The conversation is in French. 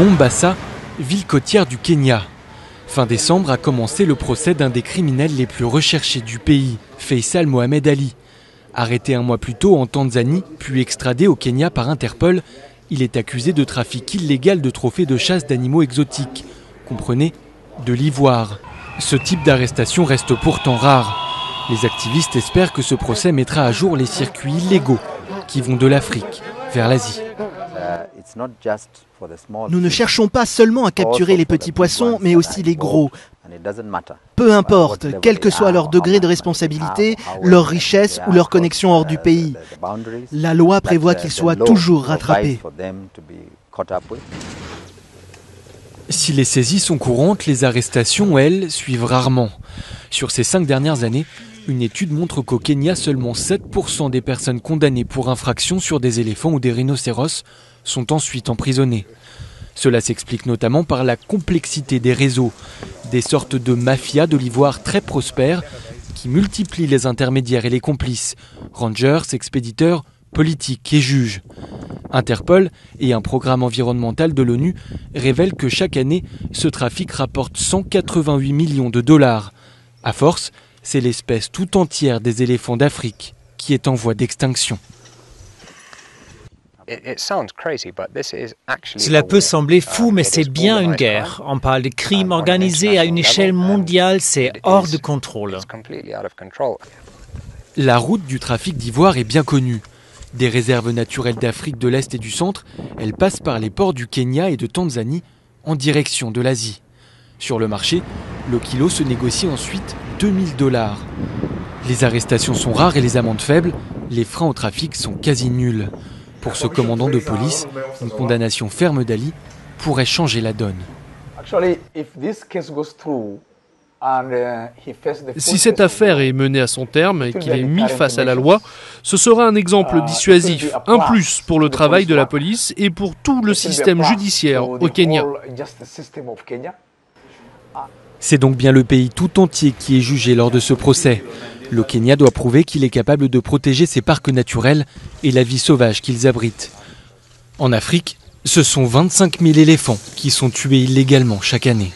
Mombasa, ville côtière du Kenya. Fin décembre a commencé le procès d'un des criminels les plus recherchés du pays, Faisal Mohamed Ali. Arrêté un mois plus tôt en Tanzanie, puis extradé au Kenya par Interpol, il est accusé de trafic illégal de trophées de chasse d'animaux exotiques. Comprenez, de l'ivoire. Ce type d'arrestation reste pourtant rare. Les activistes espèrent que ce procès mettra à jour les circuits illégaux qui vont de l'Afrique vers l'Asie. Nous ne cherchons pas seulement à capturer les petits poissons, mais aussi les gros. Peu importe, quel que soit leur degré de responsabilité, leur richesse ou leur connexion hors du pays. La loi prévoit qu'ils soient toujours rattrapés. Si les saisies sont courantes, les arrestations, elles, suivent rarement. Sur ces 5 dernières années, une étude montre qu'au Kenya, seulement 7% des personnes condamnées pour infraction sur des éléphants ou des rhinocéros sont ensuite emprisonnées. Cela s'explique notamment par la complexité des réseaux, des sortes de mafias de l'ivoire très prospères qui multiplient les intermédiaires et les complices, rangers, expéditeurs, politiques et juges. Interpol et un programme environnemental de l'ONU révèlent que chaque année, ce trafic rapporte 188 millions de dollars. À force, c'est l'espèce tout entière des éléphants d'Afrique qui est en voie d'extinction. Cela peut sembler fou, mais c'est bien une guerre. On parle de crimes organisés à une échelle mondiale, c'est hors de contrôle. La route du trafic d'ivoire est bien connue. Des réserves naturelles d'Afrique de l'Est et du Centre, elle passe par les ports du Kenya et de Tanzanie en direction de l'Asie. Sur le marché, le kilo se négocie ensuite 2000 $. Les arrestations sont rares et les amendes faibles, les freins au trafic sont quasi nuls. Pour ce commandant de police, une condamnation ferme d'Ali pourrait changer la donne. Si cette affaire est menée à son terme et qu'il est mis face à la loi, ce sera un exemple dissuasif, un plus pour le travail de la police et pour tout le système judiciaire au Kenya. C'est donc bien le pays tout entier qui est jugé lors de ce procès. Le Kenya doit prouver qu'il est capable de protéger ses parcs naturels et la vie sauvage qu'ils abritent. En Afrique, ce sont 25 000 éléphants qui sont tués illégalement chaque année.